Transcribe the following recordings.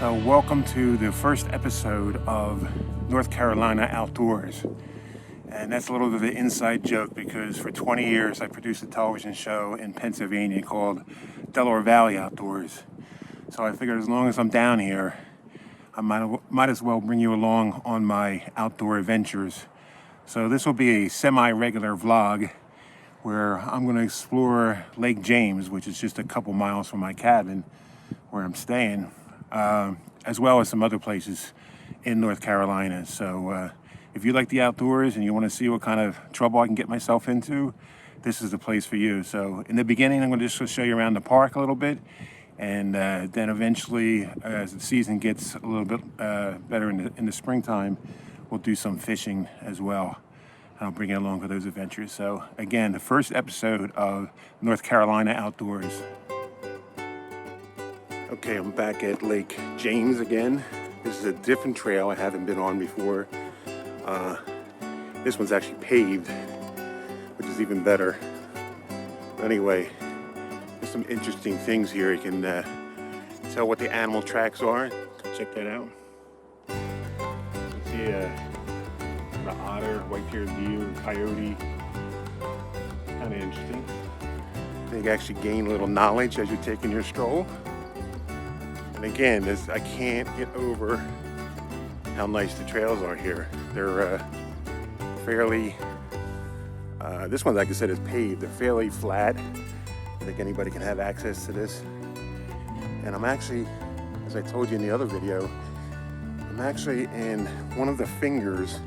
So welcome to the first episode of North Carolina Outdoors. And that's a little bit of an inside joke because for 20 years I produced a television show in Pennsylvania called Delaware Valley Outdoors. So I figured as long as I'm down here, I might as well bring you along on my outdoor adventures. So this will be a semi-regular vlog where I'm going to explore Lake James, which is just a couple miles from my cabin where I'm staying, as well as some other places in North Carolina. So if you like the outdoors and you want to see what kind of trouble I can get myself into, this is the place for you. So in the beginning, I'm going to just show you around the park a little bit. And then eventually, as the season gets a little bit better in the springtime, we'll do some fishing as well. I'll bring you along for those adventures. So again, the first episode of North Carolina Outdoors. Okay, I'm back at Lake James again. This is a different trail I haven't been on before. This one's actually paved, which is even better. Anyway, there's some interesting things here. You can tell what the animal tracks are. Check that out. You see the otter, white-tailed deer, coyote. Kind of interesting. You actually gain a little knowledge as you're taking your stroll. And again, I can't get over how nice the trails are here. They're fairly, this one, like I said, is paved. They're fairly flat. I think anybody can have access to this. And I'm actually, as I told you in the other video, I'm actually in one of the fingers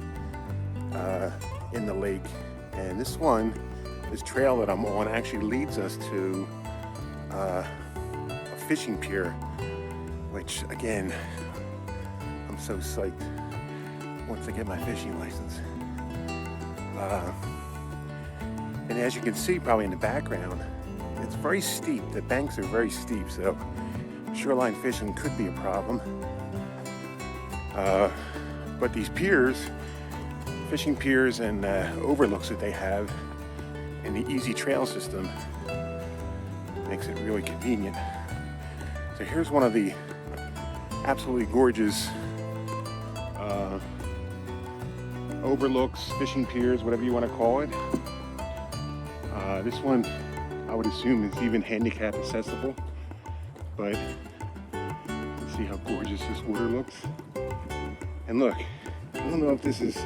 in the lake. And this trail that I'm on actually leads us to a fishing pier, which again, I'm so psyched once I get my fishing license. And as you can see probably in the background, it's very steep. The banks are very steep, so shoreline fishing could be a problem. But these piers, fishing piers and overlooks that they have in the easy trail system makes it really convenient. So here's one of the absolutely gorgeous overlooks, fishing piers, whatever you want to call it. This one I would assume is even handicap accessible, but let's see how gorgeous this water looks. And look, I don't know if this is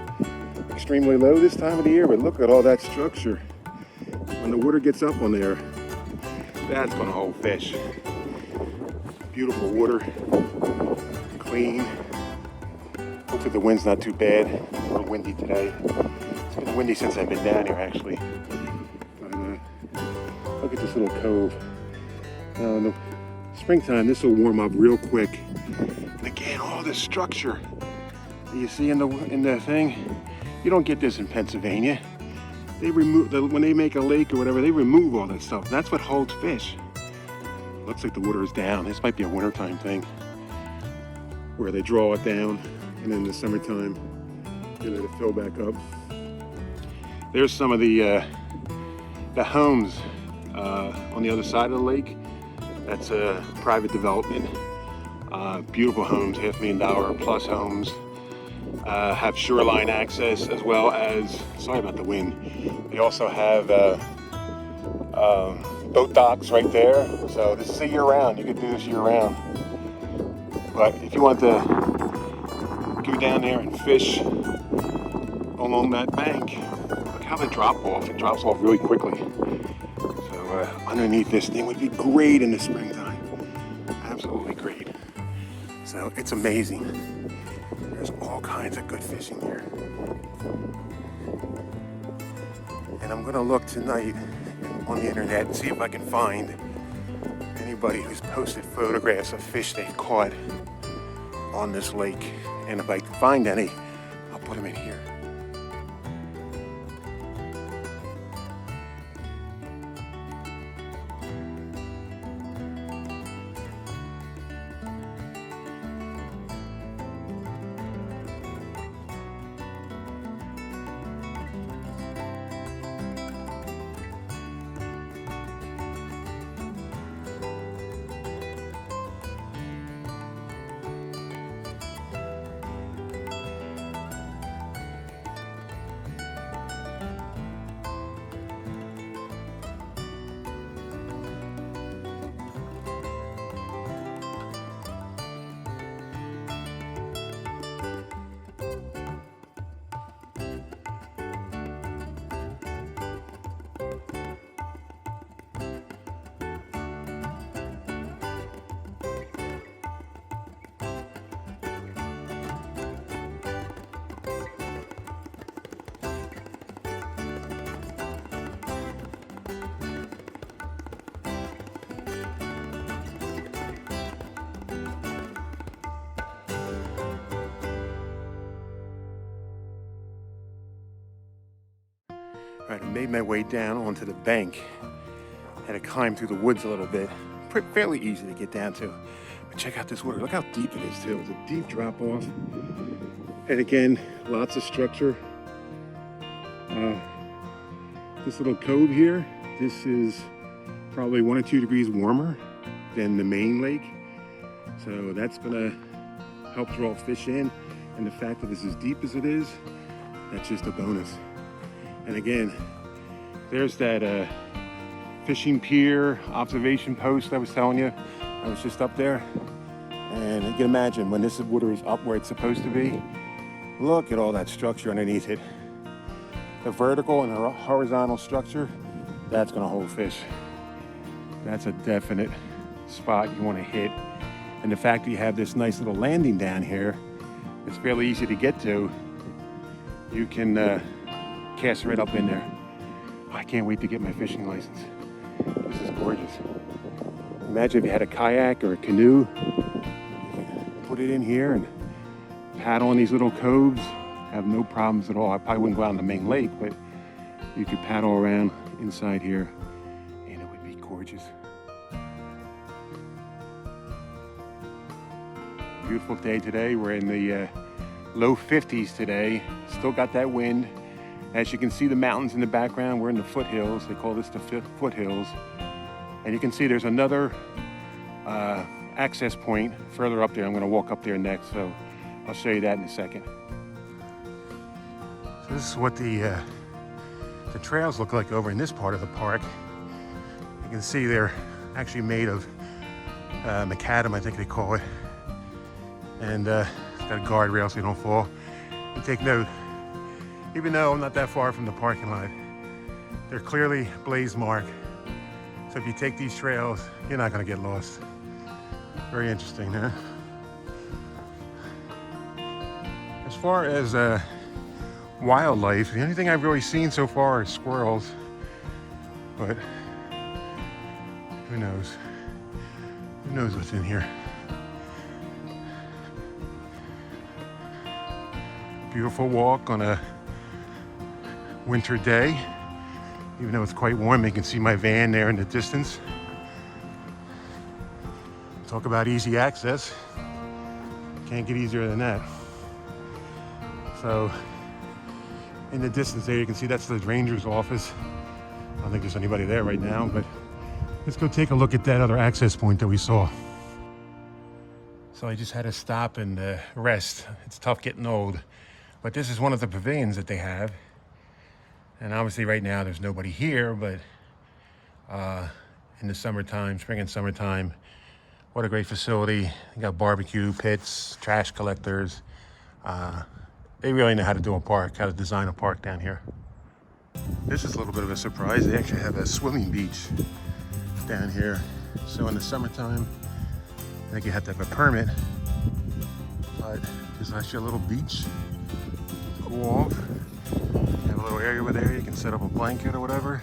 extremely low this time of the year, but look at all that structure. When the water gets up on there, that's gonna hold fish. Beautiful water, clean. Hopefully the wind's not too bad. It's a little windy today. It's been windy since I've been down here actually. Look at this little cove. Now in the springtime, this will warm up real quick. And again, all this structure that you see in the thing, you don't get this in Pennsylvania. They remove when they make a lake or whatever, they remove all that stuff. That's what holds fish. Looks like the water is down. This might be a wintertime thing where they draw it down, and in the summertime they let it fill back up. There's some of the homes on the other side of the lake. That's a private development. Beautiful homes, $500,000 plus homes. Have shoreline access as well as, sorry about the wind, they also have boat docks right there. So this is a year-round. You could do this year-round. But if you want to go down there and fish along that bank, look how they drop off. It drops off really quickly. So underneath this thing would be great in the springtime. Absolutely great. So it's amazing. There's all kinds of good fishing here. And I'm gonna look tonight on the internet and see if I can find anybody who's posted photographs of fish they caught on this lake. And if I can find any, I'll put them in here. Right, I made my way down onto the bank. Had to climb through the woods a little bit. Fairly easy to get down to. But check out this water. Look how deep it is too. It's a deep drop off. And again, lots of structure. This little cove here, this is probably 1 or 2 degrees warmer than the main lake. So that's gonna help draw fish in. And the fact that it's as deep as it is, that's just a bonus. And again, there's that fishing pier observation post I was telling you. I was just up there. And you can imagine when this water is up where it's supposed to be, look at all that structure underneath it. The vertical and the horizontal structure, that's gonna hold fish. That's a definite spot you wanna hit. And the fact that you have this nice little landing down here, it's fairly easy to get to. You can cast right up in there. I can't wait to get my fishing license. This is gorgeous. Imagine if you had a kayak or a canoe, you could put it in here and paddle in these little coves. Have no problems at all. I probably wouldn't go out on the main lake, but you could paddle around inside here and it would be gorgeous. Beautiful day today. We're in the low 50s today. Still got that wind. As you can see the mountains in the background, we're in the foothills. They call this the foothills. And you can see there's another access point further up there. I'm gonna walk up there next, so I'll show you that in a second. So this is what the trails look like over in this part of the park. You can see they're actually made of macadam, I think they call it. And it's got a guardrail so you don't fall. And take note, even though I'm not that far from the parking lot, they're clearly blaze marked. So if you take these trails, you're not gonna get lost. Very interesting, huh? As far as wildlife, the only thing I've really seen so far is squirrels, but who knows? Who knows what's in here? Beautiful walk on a winter day. Even though it's quite warm, you can see my van there in the distance. Talk about easy access. Can't get easier than that. So, in the distance there, you can see that's the ranger's office. I don't think there's anybody there right now, but let's go take a look at that other access point that we saw. So I just had to stop and rest. It's tough getting old. But this is one of the pavilions that they have. And obviously right now there's nobody here, but in the summertime, spring and summertime, what a great facility. They got barbecue pits, trash collectors. They really know how to do a park, how to design a park down here. This is a little bit of a surprise. They actually have a swimming beach down here. So in the summertime, I think you have to have a permit, but there's actually a little beach. Cool off. You have a little area over there. You can set up a blanket or whatever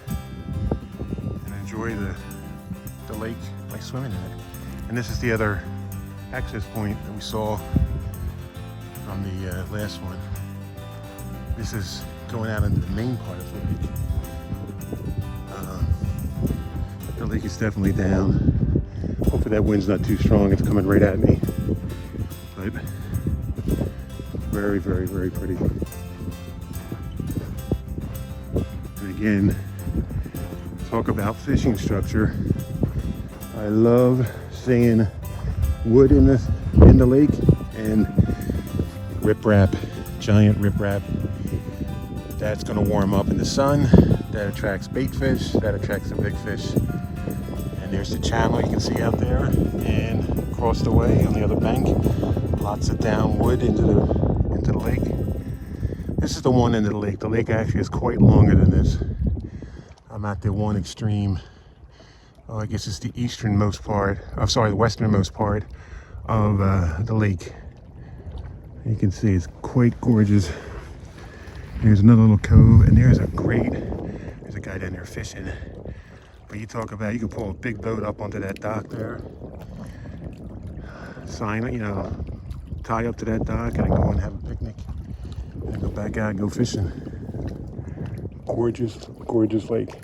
and enjoy the lake by swimming in it. And this is the other access point that we saw from the last one. This is going out into the main part of the lake. The lake is definitely down. Hopefully that wind's not too strong. It's coming right at me. But very, very, very pretty. And again, talk about fishing structure. I love seeing wood in the lake and riprap, giant riprap. That's gonna warm up in the sun. That attracts bait fish, that attracts the big fish. And there's the channel you can see out there, and across the way on the other bank, lots of down wood into the lake. This is the one end of the lake. The lake actually is quite longer than this. I'm at the one extreme. Oh, I guess it's the easternmost part. I'm sorry, the westernmost part of the lake. You can see it's quite gorgeous. There's another little cove, and there's a guy down there fishing. But you talk about, you can pull a big boat up onto that dock there. Sign it, tie up to that dock and go and have a picnic. And go back out and go fishing. Gorgeous, gorgeous lake.